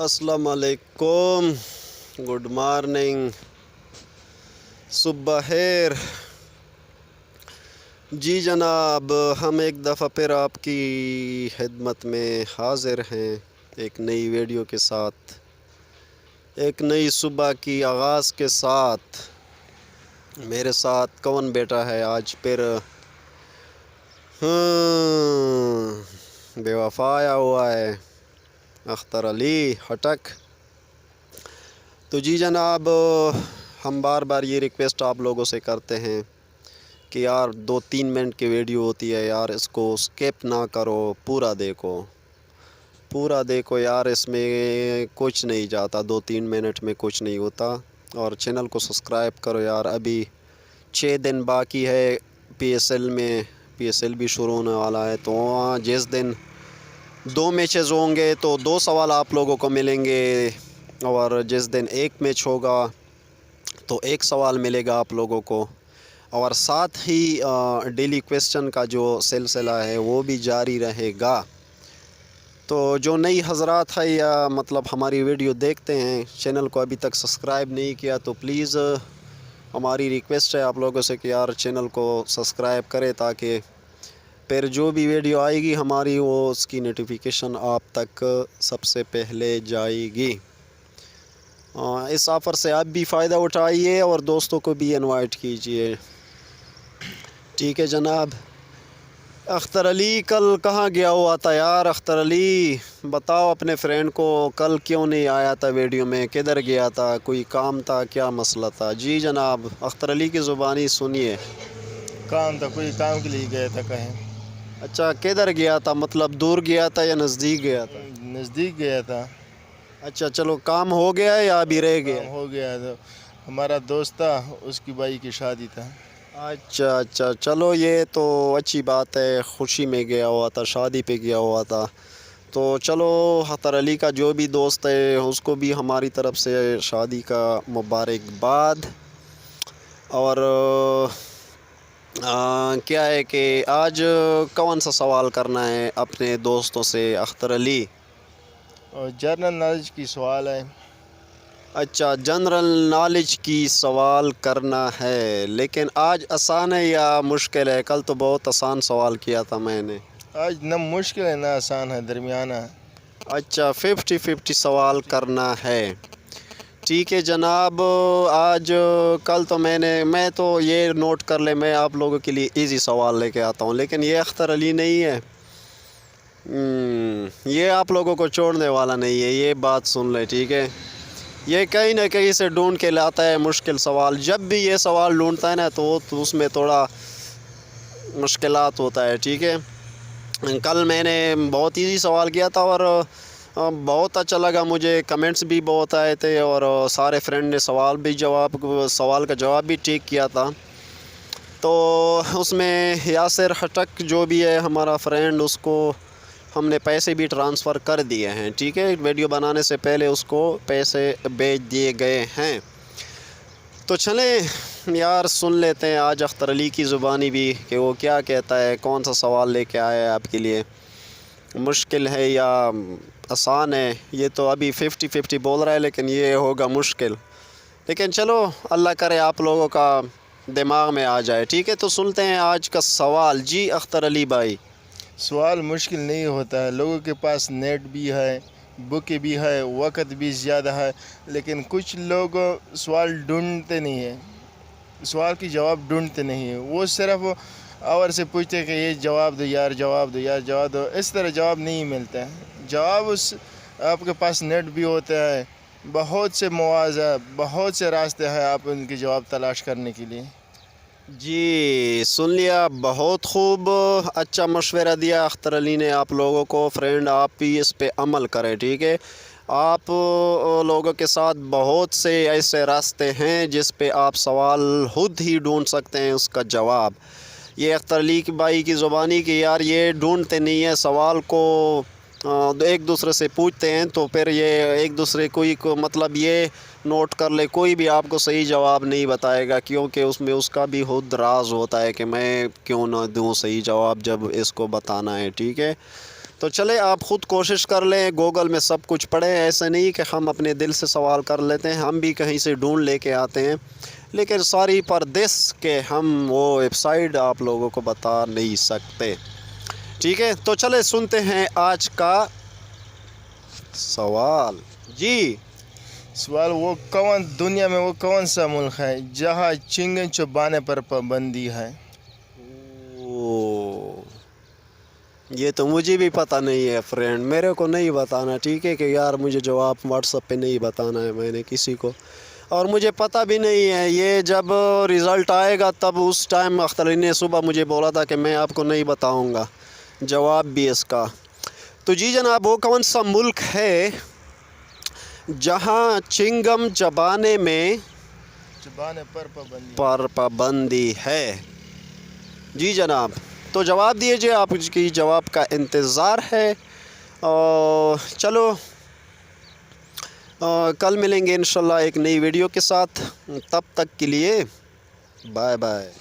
अस्सलाम वालेकुम, good morning, सुबह खैर। जी जनाब, हम एक दफ़ा फिर आपकी खिदमत में हाज़िर हैं एक नई वीडियो के साथ, एक नई सुबह की आगाज़ के साथ। मेरे साथ कौन बैठा है आज फिर? बेवफा आया हुआ है, अख्तर अली हटक। तो जी जनाब, हम बार बार ये रिक्वेस्ट आप लोगों से करते हैं कि यार 2-3 मिनट की वीडियो होती है यार, इसको स्किप ना करो, पूरा देखो यार, इसमें कुछ नहीं जाता, 2-3 मिनट में कुछ नहीं होता। और चैनल को सब्सक्राइब करो यार। अभी 6 दिन बाकी है PSL में, PSL भी शुरू होने वाला है। तो वहाँ जिस दिन 2 मैचेस होंगे तो 2 सवाल आप लोगों को मिलेंगे, और जिस दिन 1 मैच होगा तो 1 सवाल मिलेगा आप लोगों को। और साथ ही डेली क्वेश्चन का जो सिलसिला है वो भी जारी रहेगा। तो जो नई हज़रात है या मतलब हमारी वीडियो देखते हैं, चैनल को अभी तक सब्सक्राइब नहीं किया तो प्लीज़ हमारी रिक्वेस्ट है आप लोगों से कि यार चैनल को सब्सक्राइब करें, ताकि फिर जो भी वीडियो आएगी हमारी वो उसकी नोटिफिकेशन आप तक सबसे पहले जाएगी। इस ऑफ़र से आप भी फ़ायदा उठाइए और दोस्तों को भी इनवाइट कीजिए। ठीक है जनाब। अख्तर अली कल कहाँ गया हुआ था यार? अख्तर अली बताओ अपने फ्रेंड को, कल क्यों नहीं आया था वीडियो में? किधर गया था? कोई काम था? क्या मसला था? जी जनाब, अख्तर अली की ज़ुबानी सुनिए। काम था, कोई काम के लिए गया था कहीं। अच्छा, किधर गया था? मतलब दूर गया था या नज़दीक गया था? नज़दीक गया था। अच्छा चलो, काम हो गया है या अभी रह गया? काम हो गया था, हमारा दोस्त था, उसकी भाई की शादी था। अच्छा चलो, ये तो अच्छी बात है, खुशी में गया हुआ था, शादी पे गया हुआ था। तो चलो, अख्तर अली का जो भी दोस्त है उसको भी हमारी तरफ से शादी का मुबारकबाद। और क्या है कि आज कौन सा सवाल करना है अपने दोस्तों से अख्तर अली? और जनरल नॉलेज की सवाल है। अच्छा, जनरल नॉलेज की सवाल करना है, लेकिन आज आसान है या मुश्किल है? कल तो बहुत आसान सवाल किया था मैंने। आज न मुश्किल है ना आसान है, दरमियाना है। अच्छा, 50-50 सवाल करना है। ठीक है जनाब। आज कल तो मैं तो ये नोट कर ले, मैं आप लोगों के लिए इजी सवाल लेके आता हूँ, लेकिन ये अख्तर अली नहीं है। ये आप लोगों को छोड़ने वाला नहीं है, ये बात सुन ले, ठीक है? ये कहीं ना कहीं से ढूंढ के लाता है मुश्किल सवाल। जब भी ये सवाल ढूंढता है ना तो उसमें थोड़ा मुश्किलात होता है, ठीक है? कल मैंने बहुत इजी सवाल किया था और बहुत अच्छा लगा मुझे, कमेंट्स भी बहुत आए थे और सारे फ्रेंड ने सवाल का जवाब भी ठीक किया था। तो उसमें यासिर हटक जो भी है हमारा फ्रेंड, उसको हमने पैसे भी ट्रांसफ़र कर दिए हैं, ठीक है? वीडियो बनाने से पहले उसको पैसे भेज दिए गए हैं। तो चलें यार, सुन लेते हैं आज अख्तर अली की ज़ुबानी भी कि वो क्या कहता है, कौन सा सवाल लेके आया है आपके लिए, मुश्किल है या आसान है। ये तो अभी 50-50 बोल रहा है, लेकिन ये होगा मुश्किल। लेकिन चलो, अल्लाह करे आप लोगों का दिमाग में आ जाए, ठीक है? तो सुनते हैं आज का सवाल। जी अख्तर अली भाई। सवाल मुश्किल नहीं होता है, लोगों के पास नेट भी है, बुक भी है, वक़्त भी ज़्यादा है, लेकिन कुछ लोग सवाल ढूंढते नहीं है, सवाल की जवाब ढूंढते नहीं है। वो सिर्फ और से पूछते कि ये जवाब दो यार, जवाब दो यार, जवाब दो। इस तरह जवाब नहीं मिलता है। जवाब उस आपके पास नेट भी होता है, बहुत से मवाज़ा, बहुत से रास्ते हैं आप उनके जवाब तलाश करने के लिए। जी सुन लिया, बहुत खूब, अच्छा मशवरा दिया अख्तर अली ने आप लोगों को। फ्रेंड, आप भी इस पे अमल करें, ठीक है? आप लोगों के साथ बहुत से ऐसे रास्ते हैं जिस पे आप सवाल खुद ही ढूंढ सकते हैं उसका जवाब। ये अख्तर अली की भाई की ज़ुबानी कि यार ये ढूंढते नहीं है सवाल को, एक दूसरे से पूछते हैं, तो फिर ये एक दूसरे को मतलब ये नोट कर ले, कोई भी आपको सही जवाब नहीं बताएगा, क्योंकि उसमें उसका भी खुद राज होता है कि मैं क्यों ना दूँ सही जवाब जब इसको बताना है, ठीक है? تو چلے آپ خود کوشش کر لیں، گوگل میں سب کچھ پڑھیں، ایسا نہیں کہ ہم اپنے دل سے سوال کر لیتے ہیں، ہم بھی کہیں سے ڈھونڈ لے کے آتے ہیں، لیکن ساری پردیس کے ہم وہ ویب سائٹ آپ لوگوں کو بتا نہیں سکتے، ٹھیک ہے؟ تو چلے سنتے ہیں آج کا سوال۔ جی سوال، دنیا میں وہ کون سا ملک ہے جہاں چنگن چبانے پر پابندی ہے؟ یہ تو مجھے بھی پتہ نہیں ہے فرینڈ، میرے کو نہیں بتانا، ٹھیک ہے؟ کہ یار مجھے جواب واٹس ایپ پہ نہیں بتانا ہے میں نے کسی کو، اور مجھے پتہ بھی نہیں ہے، یہ جب رزلٹ آئے گا تب اس ٹائم اختر نے صبح مجھے بولا تھا کہ میں آپ کو نہیں بتاؤں گا جواب بھی اس کا۔ تو جی جناب، وہ کون سا ملک ہے جہاں چنگم چبانے پر پابندی ہے؟ جی جناب، تو جواب دیجیے، آپ کی جواب کا انتظار ہے۔ چلو کل ملیں گے انشاءاللہ ایک نئی ویڈیو کے ساتھ، تب تک کے لیے بائے بائے۔